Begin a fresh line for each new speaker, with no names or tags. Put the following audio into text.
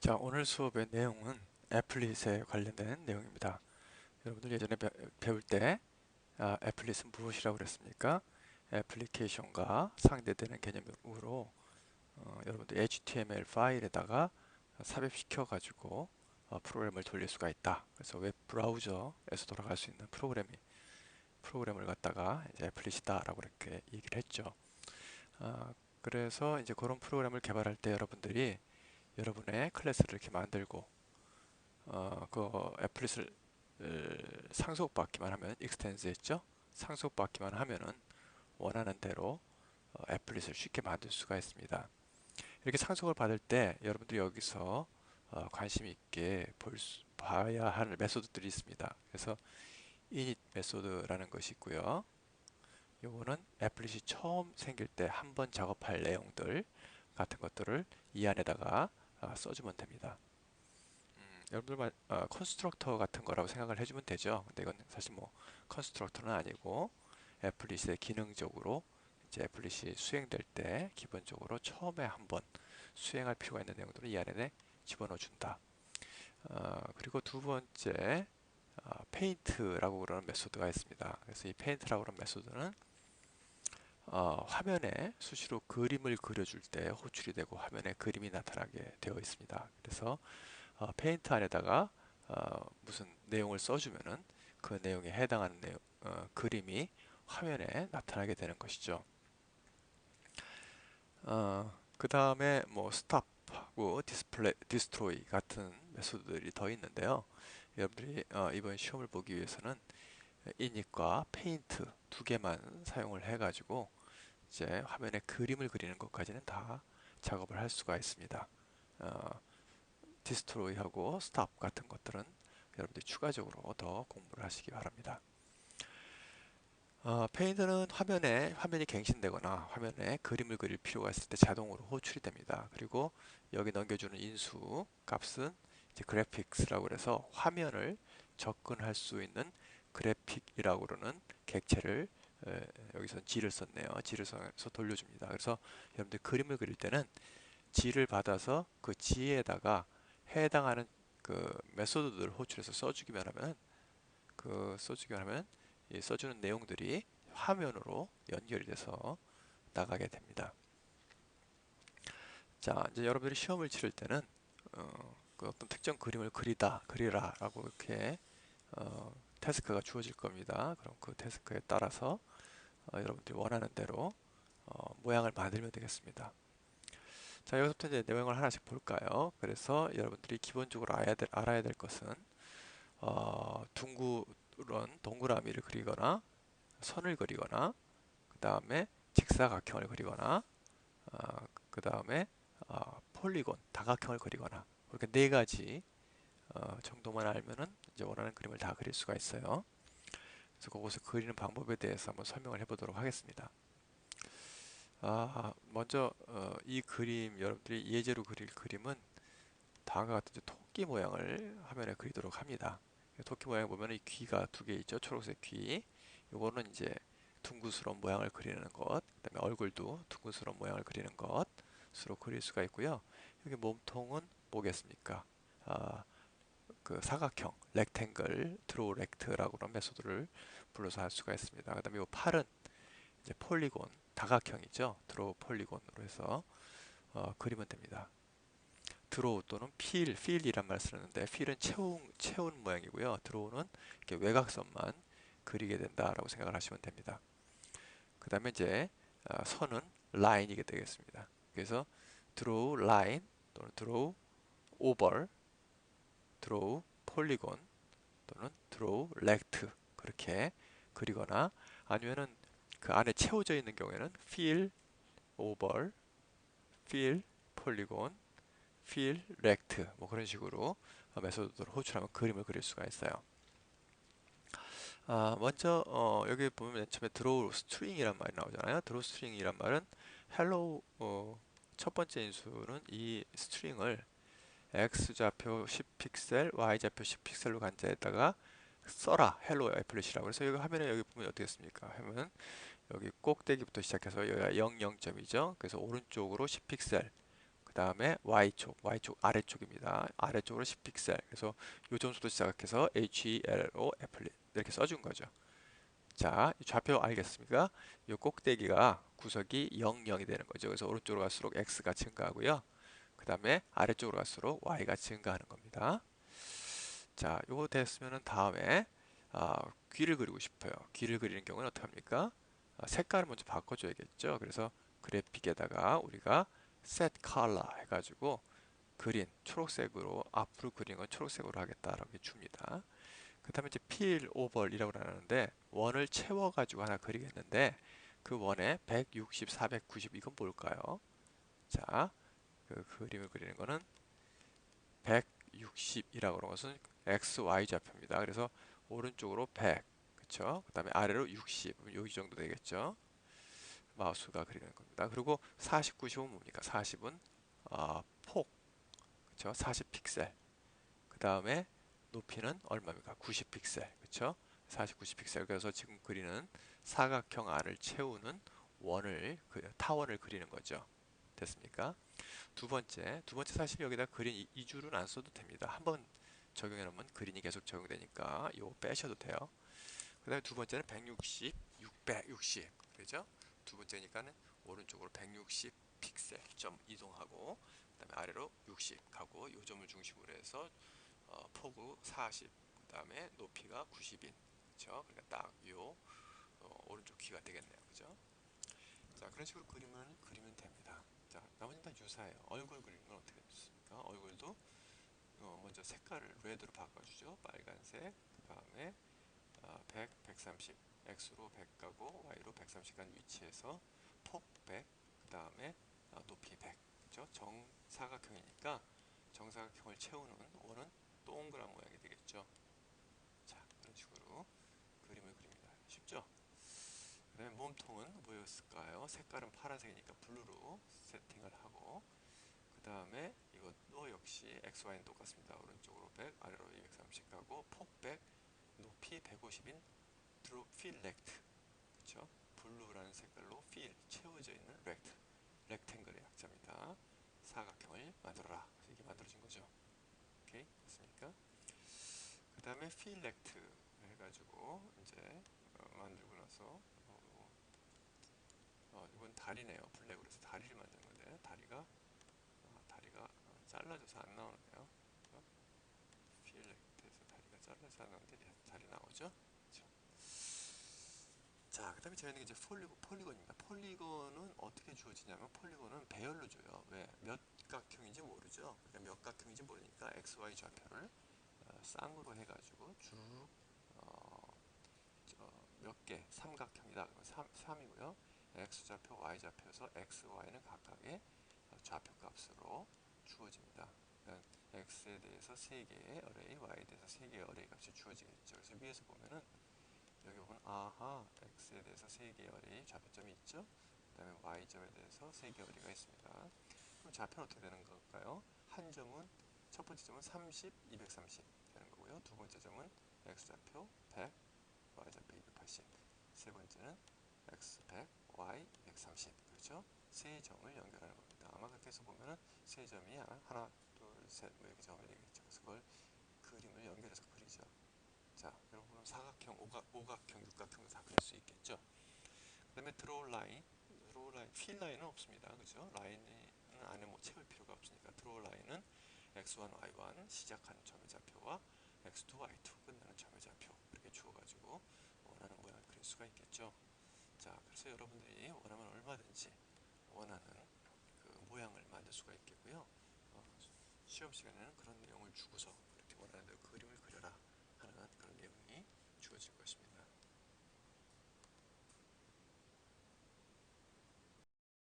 자, 오늘 수업의 내용은 애플릿에 관련된 내용입니다. 여러분들 예전에 배울 때 애플릿은 무엇이라고 그랬습니까? 애플리케이션과 상대되는 개념으로 여러분들 HTML 파일에다가 삽입시켜 가지고 프로그램을 돌릴 수가 있다. 그래서 웹 브라우저에서 돌아갈 수 있는 프로그램을 갖다가 이제 애플릿이다라고 이렇게 얘기를 했죠. 그래서 이제 그런 프로그램을 개발할 때 여러분들이 여러분의 클래스를 이렇게 만들고 그 애플릿을 상속받기만 하면 익스텐스 했죠. 상속받기만 하면은 원하는 대로 애플릿을 쉽게 만들 수가 있습니다. 이렇게 상속을 받을 때 여러분들이 여기서 관심 있게 봐야 할 메소드들이 있습니다. 그래서 init 메소드라는 것이 있고요. 요거는 애플릿이 처음 생길 때 한 번 작업할 내용들 같은 것들을 이 안에다가 써주면 됩니다. 여러분들 컨스트럭터 같은 거라고 생각을 해주면 되죠. 근데 이건 사실 뭐 컨스트럭터는 아니고 애플릿의 기능적으로 이제 애플릿이 수행될 때 기본적으로 처음에 한번 수행할 필요가 있는 내용들을 이 안에 집어넣어 준다. 그리고 두 번째 페인트라고 그러는 메소드가 있습니다. 그래서 이 페인트라고 그러는 메소드는 화면에 수시로 그림을 그려줄 때 호출이 되고 화면에 그림이 나타나게 되어 있습니다. 그래서 페인트 안에다가 무슨 내용을 써주면은 그 내용에 해당하는 그림이 화면에 나타나게 되는 것이죠. 그 다음에 뭐 스탑하고 디스플레이, 디스트로이 같은 메소드들이 더 있는데요. 여러분들이 이번 시험을 보기 위해서는 이닉과 페인트 두 개만 사용을 해가지고 이제 화면에 그림을 그리는 것까지는 다 작업을 할 수가 있습니다. 어, 디스트로이하고 스탑 같은 것들은 여러분들이 추가적으로 더 공부를 하시기 바랍니다. 페인트는 화면이 갱신되거나 화면에 그림을 그릴 필요가 있을 때 자동으로 호출이 됩니다. 그리고 여기 넘겨주는 인수 값은 이제 그래픽스라고 해서 화면을 접근할 수 있는 그래픽이라고 그러는 객체를 여기서 G를 썼네요. G를 써서 돌려줍니다. 그래서 여러분들 그림을 그릴 때는 G를 받아서 그 G에다가 해당하는 그 메소드들을 호출해서 써주기만 하면 이 써주는 내용들이 화면으로 연결이 돼서 나가게 됩니다. 자, 이제 여러분들이 시험을 치를 때는 그 어떤 특정 그림을 그리라라고 이렇게 태스크가 주어질 겁니다. 그럼 그 태스크에 따라서 여러분들이 원하는 대로 모양을 만들면 되겠습니다. 자, 여기서부터 이제 내용을 하나씩 볼까요? 그래서 여러분들이 기본적으로 알아야 될 것은 둥그런 동그라미를 그리거나 선을 그리거나 그 다음에 직사각형을 그리거나 그 다음에 폴리곤 다각형을 그리거나 이렇게 네 가지 정도만 알면은 이제 원하는 그림을 다 그릴 수가 있어요. 그래서 그것을 그리는 방법에 대해서 한번 설명을 해보도록 하겠습니다. 먼저 이 그림 여러분들이 예제로 그릴 그림은 다음과 같은 토끼 모양을 화면에 그리도록 합니다. 토끼 모양 보면 이 귀가 두 개 있죠. 초록색 귀. 요거는 이제 둥그스러운 모양을 그리는 것. 그다음에 얼굴도 둥그스러운 모양을 그리는 것으로 그릴 수가 있고요. 여기 몸통은 뭐겠습니까? 아, 그 사각형, 렉탱글, 드로우 렉트라고 하는 메소드를 불러서 할 수가 있습니다. 그다음에 이 팔은 이제 폴리곤, 다각형이죠. 드로우 폴리곤으로 해서 그리면 됩니다. 드로우 또는 필이란 말을 쓰는데 필은 채운 모양이고요. 드로우는 이렇게 외곽선만 그리게 된다라고 생각을 하시면 됩니다. 그 다음에 이제 선은 라인이게 되겠습니다. 그래서 드로우 라인 또는 드로우 오벌, 드로우 폴리곤 또는 드로우 렉트 그렇게 그리거나 아니면은 그 안에 채워져 있는 경우에는 필 오벌, 필 폴리곤 필, 렉트 뭐 그런 식으로 메소드를 호출하면 그림을 그릴 수가 있어요. 먼저 여기 보면 맨 처음에 드로우 스트링이란 말이 나오잖아요. 드로우 스트링이란 말은 헬로우 첫 번째 인수는 이 스트링을 x좌표 10픽셀, y좌표 10픽셀로 간 자에다가 써라 헬로 애플릿이라고. 그래서 여기 화면에 여기 보면 어떻게 습니까 하면 여기 꼭대기부터 시작해서 여기가 00점이죠. 그래서 오른쪽으로 10픽셀 그 다음에 Y쪽 아래쪽입니다. 아래쪽으로 10픽셀. 그래서 요 점수도 시작해서 HELO 애플릿 이렇게 써준 거죠. 자, 이 좌표 알겠습니까? 이 꼭대기가 구석이 0, 0이 되는 거죠. 그래서 오른쪽으로 갈수록 X가 증가하고요. 그 다음에 아래쪽으로 갈수록 Y가 증가하는 겁니다. 자, 요거 됐으면은 다음에 귀를 그리고 싶어요. 귀를 그리는 경우는 어떻게 합니까? 색깔을 먼저 바꿔줘야겠죠. 그래서 그래픽에다가 우리가 set color 해가지고 그린 초록색으로 앞으로 그리는 건 초록색으로 하겠다라고 줍니다. 그 다음에 이제 필 오벌이라고 하는데 원을 채워가지고 하나 그리겠는데 그 원에 160, 490 이건 뭘까요? 자, 그 그림을 그리는 거는 160이라고 하는 것은 x, y 좌표입니다. 그래서 오른쪽으로 100, 그쵸? 그 다음에 아래로 60, 여기 정도 되겠죠? 마우스가 그리는 겁니다. 그리고 40, 90은 뭡니까? 40은 폭, 그쵸? 40 픽셀. 그 다음에 높이는 얼마입니까? 90 픽셀, 그쵸? 40, 90 픽셀. 그래서 지금 그리는 사각형 안을 채우는 타원을 그리는 거죠. 됐습니까? 두 번째 사실 여기다 그린 이 줄은 안 써도 됩니다. 한번 적용해 놓으면 그린이 계속 적용되니까 이거 빼셔도 돼요. 그 다음에 두 번째는 160, 660. 그죠? 두 번째니까는 오른쪽으로 160 픽셀 점 이동하고 그 다음에 아래로 60 가고 요 점을 중심으로 해서 폭우 40, 그 다음에 높이가 90인. 그죠? 그러니까 딱 요 오른쪽 귀가 되겠네요. 그죠? 자, 그런 식으로 그림을 그리면 됩니다. 자, 나머지는 다 유사해요. 얼굴 그리는 건 어떻게 됐습니까? 얼굴도 먼저 색깔을 레드로 바꿔주죠. 빨간색. 그 다음에 100, 130. X로 100 가고 Y로 130 간 위치에서 폭 100. 그 다음에 높이 100. 그죠? 정사각형이니까 정사각형을 채우는 원은 동그란 모양이 되겠죠. 자, 그런 식으로 그림을 그립니다. 쉽죠? 그 다음에 몸통은 뭐였을까요? 색깔은 파란색이니까 블루로 세팅을 하고 그 다음에 이것도 역시 XY는 똑같습니다. 오른쪽으로 100, 아래로 230 가고 폭 100, 높이 150인 feel rect. 그쵸? 블루라는 색깔로 feel, 채워져 있는 rect, 렉탱글의 약자입니다. 사각형을 만들어라. 그래서 이게 만들어진 거죠. 오케이? 됐습니까? 그 다음에 feel rect 해가지고 이제 만들고 나서 이건 다리네요. 블랙으로 해서 다리를 만드는 건데 다리가 잘라져서 안 나오네요. 필렉트에서 다리가 잘라서 안 나오는데 다리 나오죠? 그렇죠? 자, 그 다음에 저희는 이제 폴리곤입니다. 폴리곤은 어떻게 주어지냐면 폴리곤은 배열로 줘요. 왜? 몇 각형인지 모르죠. 그러니까 몇 각형인지 모르니까 XY 좌표를 쌍으로 해가지고 쭉 몇 개, 삼각형이다. 그러면 3이고요. X좌표, Y좌표에서 X, Y는 각각의 좌표 값으로 주어집니다. 그러니까 X에 대해서 3개의 어레이, Y에 대해서 3개의 어레이 값이 주어지겠죠. 그래서 위에서 보면은 여기 보면 아하, X에 대해서 3개의 어레이 좌표점이 있죠. 그 다음에 Y점에 대해서 3개의 어레이가 있습니다. 그럼 좌표는 어떻게 되는 걸까요? 한 점은 첫 번째 점은 30, 230 되는 거고요. 두 번째 점은 X좌표 100, Y좌표 280. 세 번째는 X 100, Y 230. 그렇죠? 세 점을 연결하는 겁니다. 아마 그렇게 해서 보면은 세 점이 하나, 둘, 셋, 뭐 이렇게 점이 되겠죠. 그래서 그걸 그림을 연결해서 그리죠. 자, 여러분은 사각형, 오각형, 육각형도 다 그릴 수 있겠죠. 그 다음에 드로우 라인, 필 라인은 없습니다. 그죠? 라인은 안에 뭐 채울 필요가 없으니까 드로우 라인은 x1, y1 시작하는 점의 좌표와 x2, y2 끝나는 점의 좌표 이렇게 주어가지고 원하는 모양을 그릴 수가 있겠죠. 자, 그래서 여러분들이 원하면 얼마든지 원하는 그 모양을 만들 수가 있겠고요. 시험 시간에는 그런 내용을 주고서 이렇게 원하는 대로 그림을 그려라